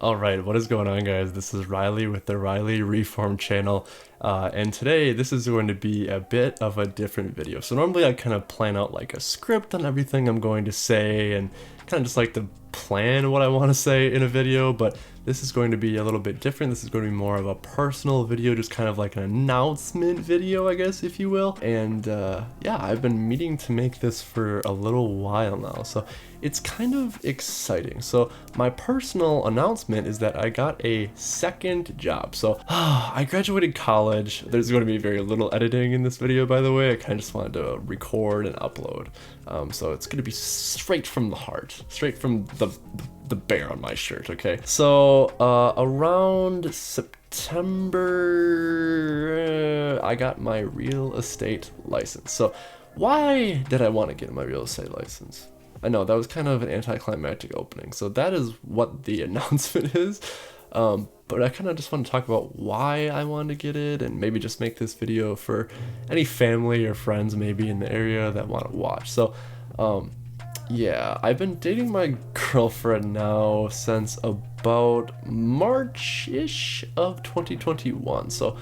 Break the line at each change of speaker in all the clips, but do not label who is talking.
Alright, what is going on, guys? This is Riley with the Riley Reform channel, and today this is going to be a bit of a different video. So normally I kind of plan out like a script on everything I'm going to say and kind of just like to plan what I want to say in a video, but this is going to be a little bit different. This is going to be more of a personal video, just kind of like an announcement video, I guess, if you will. And yeah, I've been meaning to make this for a little while now, so it's kind of exciting. So my personal announcement is that I got a second job. So I graduated college. There's going to be very little editing in this video, by the way. I kind of just wanted to record and upload. So it's going to be straight from the heart, straight from the bear on my shirt, okay? So around September, I got my real estate license. So why did I want to get my real estate license? I know that was kind of an anticlimactic opening, so that is what the announcement is. But I kind of just want to talk about why I wanted to get it, and maybe just make this video for any family or friends maybe in the area that want to watch. So yeah, I've been dating my girlfriend now since about March-ish of 2021. So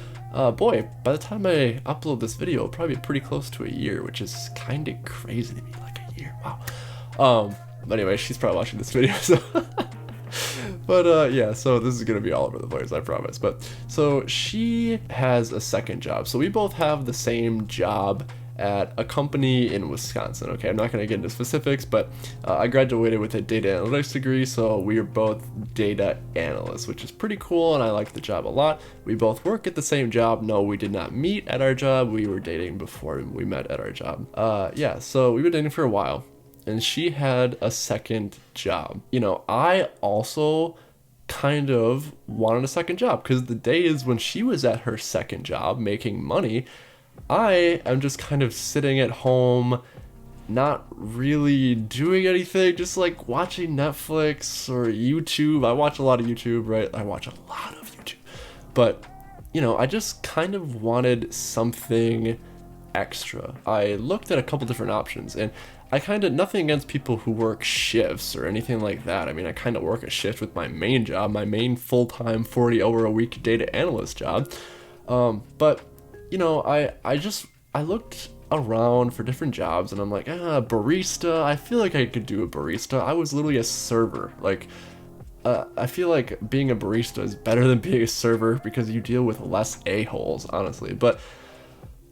boy, by the time I upload this video, it'll probably be pretty close to a year, which is kind of crazy to me, like a year, wow. But anyway, she's probably watching this video, so but yeah, so this is gonna be all over the place, I promise. But so she has a second job, so we both have the same job at a company in Wisconsin. Okay, I'm not gonna get into specifics, but I graduated with a data analytics degree, so we are both data analysts, which is pretty cool, and I like the job a lot. We both work at the same job. No, we did not meet at our job. We were dating before we met at our job. Yeah, so we've been dating for a while, and she had a second job. You know, I also kind of wanted a second job, because the days when she was at her second job making money, I am just kind of sitting at home, not really doing anything, just like watching Netflix or YouTube. I watch a lot of YouTube, right? I watch a lot of YouTube. But, you know, I just kind of wanted something extra. I looked at a couple different options, and I kind of, nothing against people who work shifts or anything like that. I mean, I kind of work a shift with my main job, my main full-time 40-hour-a-week data analyst job. But you know, I looked around for different jobs, and I'm like, barista. I feel like I could do a barista. I was literally a server. Like, I feel like being a barista is better than being a server because you deal with less a-holes, honestly. But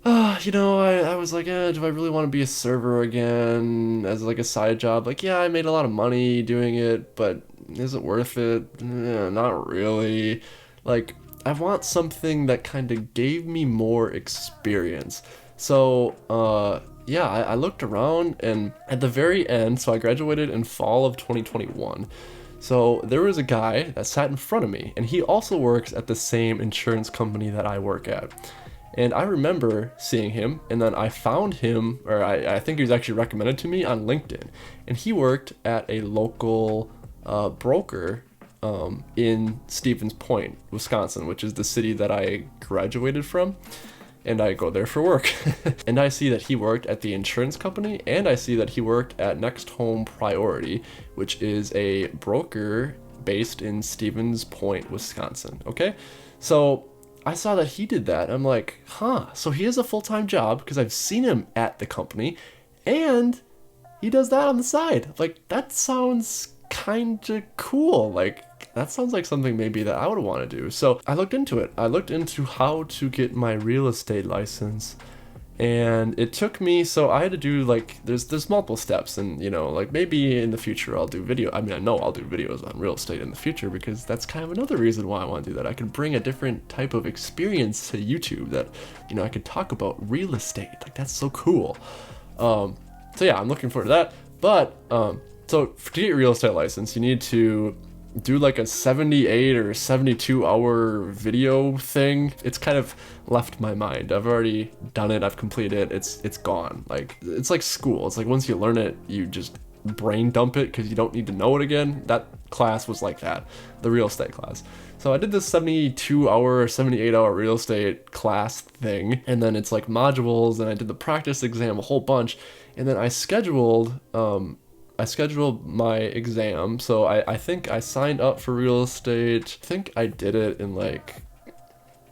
you know, I was like, do I really want to be a server again as like a side job? Like, yeah, I made a lot of money doing it, but is it worth it? Not really. Like, I want something that kind of gave me more experience. So, yeah, I looked around, and at the very end, so I graduated in fall of 2021. So there was a guy that sat in front of me, and he also works at the same insurance company that I work at. And I remember seeing him, and then I found him, or I think he was actually recommended to me on LinkedIn. And he worked at a local broker in Stevens Point, Wisconsin, which is the city that I graduated from. And I go there for work. And I see that he worked at the insurance company, and I see that he worked at Next Home Priority, which is a broker based in Stevens Point, Wisconsin. Okay, so I saw that he did that. I'm like, so he has a full-time job, because I've seen him at the company, and he does that on the side. Like, that sounds kind of cool. Like, that sounds like something maybe that I would want to do. So I looked into it. I looked into how to get my real estate license, and it took me, so I had to do like, there's multiple steps, and you know, like maybe in the future I'll do video. I mean, I know I'll do videos on real estate in the future, because that's kind of another reason why I want to do that. I can bring a different type of experience to YouTube that, you know, I could talk about real estate. Like, that's so cool. So yeah, I'm looking forward to that. But so to get your real estate license, you need to do like a 78 or 72 hour video thing. It's kind of left my mind. I've already done it. I've completed it. It's gone. Like, it's like school. It's like once you learn it, you just brain dump it because you don't need to know it again. That class was like that, the real estate class. So I did this 72 hour, 78 hour real estate class thing, and then it's like modules, and I did the practice exam a whole bunch, and then I scheduled I scheduled my exam. So I think I signed up for real estate. I think I did it in like,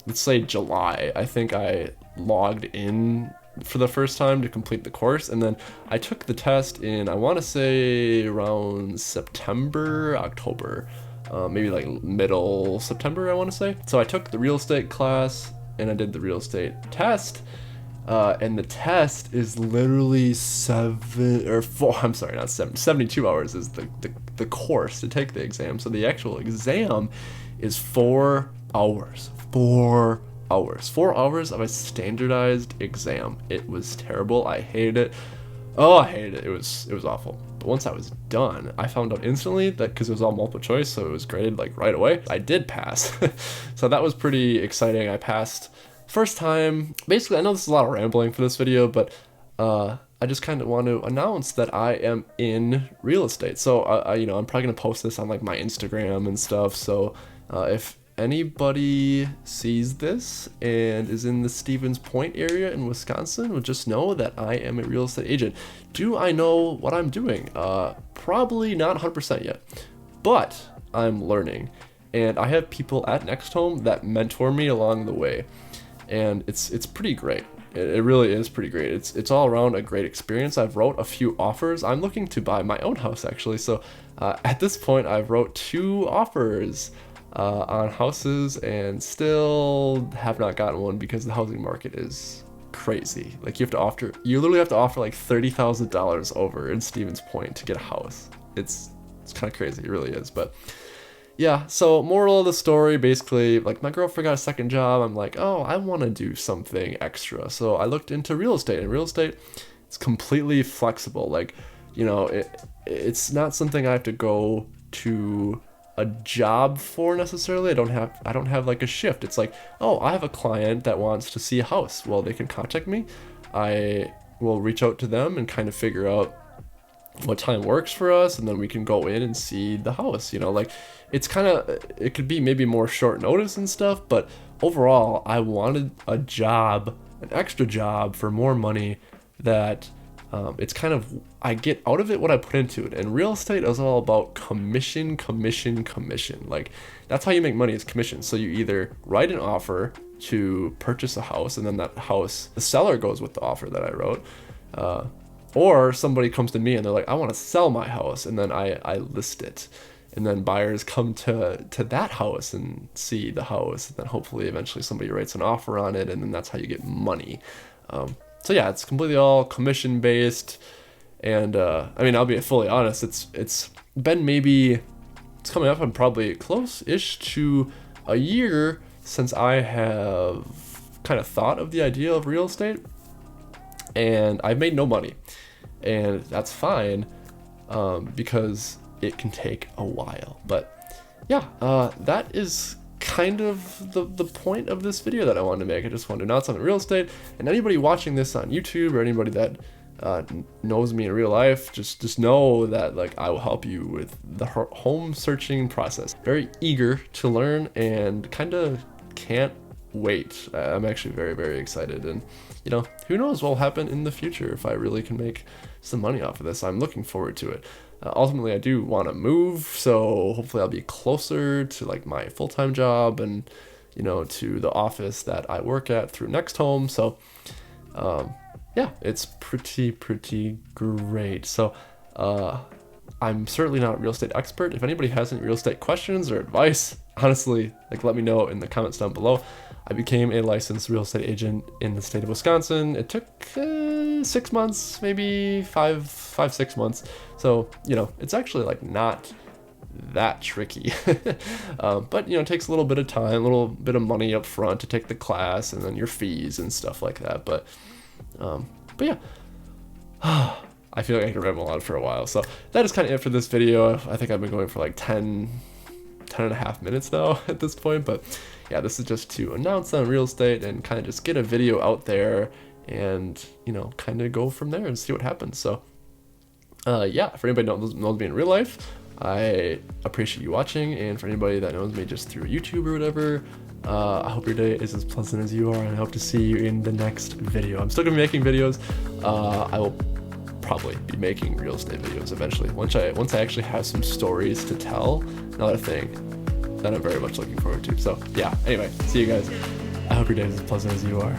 let's say July. I think I logged in for the first time to complete the course, and then I took the test in, I want to say around September, October, maybe like middle September, I want to say. So I took the real estate class and I did the real estate test, and the test is literally 72 hours is the course to take the exam. So the actual exam is 4 hours. 4 hours. 4 hours of a standardized exam. It was terrible. I hated it. Oh, I hated it. It was awful. But once I was done, I found out instantly that, because it was all multiple choice, so it was graded like right away, I did pass. So that was pretty exciting. I passed first time. Basically, I know this is a lot of rambling for this video, but I just kind of want to announce that I am in real estate. So I'm probably gonna post this on like my Instagram and stuff. So if anybody sees this and is in the Stevens Point area in Wisconsin, will just know that I am a real estate agent. Do I know what I'm doing? Probably not 100% yet, but I'm learning, and I have people at NextHome that mentor me along the way, and it's pretty great. It really is pretty great. It's all around a great experience. I've wrote a few offers. I'm looking to buy my own house actually. So at this point, I've wrote 2 offers on houses and still have not gotten one because the housing market is crazy. Like you literally have to offer like $30,000 over in Stevens Point to get a house. It's kind of crazy. It really is. But yeah, so moral of the story, basically, like my girlfriend got a second job. I'm like, oh, I want to do something extra. So I looked into real estate, and real estate is completely flexible. Like, it's not something I have to go to a job for necessarily. I don't have like a shift. It's like, oh, I have a client that wants to see a house. Well, they can contact me. I will reach out to them and kind of figure out what time works for us, and then we can go in and see the house. Like it could be maybe more short notice and stuff, but overall I wanted a job, an extra job for more money that it's kind of, I get out of it what I put into it. And real estate is all about commission. Like that's how you make money, is commission. So you either write an offer to purchase a house, and then that house, the seller goes with the offer that I wrote, or somebody comes to me and they're like, I want to sell my house, and then I list it, and then buyers come to that house and see the house, and then hopefully eventually somebody writes an offer on it, and then that's how you get money. So yeah, it's completely all commission based, and I'll be fully honest, it's been it's coming up on probably close-ish to a year since I have kind of thought of the idea of real estate, and I've made no money, and that's fine, because it can take a while. But yeah, that is kind of the point of this video that I wanted to make. I just wanted to announce on real estate, and anybody watching this on YouTube, or anybody that knows me in real life, just know that like I will help you with the home searching process. Very eager to learn, and kind of can't wait. I'm actually very, very excited, and who knows what will happen in the future if I really can make some money off of this. I'm looking forward to it. Ultimately, I do want to move, so hopefully I'll be closer to like my full-time job, and to the office that I work at through NextHome. So yeah, it's pretty great. So I'm certainly not a real estate expert. If anybody has any real estate questions or advice, honestly, like let me know in the comments down below. I became a licensed real estate agent in the state of Wisconsin. It took 6 months, maybe 6 months. So, it's actually like not that tricky. But, it takes a little bit of time, a little bit of money up front to take the class, and then your fees and stuff like that. But yeah, I feel like I can ramble on for a while. So that is kind of it for this video. I think I've been going for like 10 and a half minutes now at this point, but yeah, this is just to announce on real estate and kind of just get a video out there, and kind of go from there and see what happens. So yeah, for anybody that knows me in real life, I appreciate you watching, and for anybody that knows me just through YouTube or whatever, I hope your day is as pleasant as you are, and I hope to see you in the next video. I'm still gonna be making videos. I will probably be making real estate videos eventually. Once I actually have some stories to tell, another thing that I'm very much looking forward to. So yeah, anyway, see you guys. I hope your day is as pleasant as you are.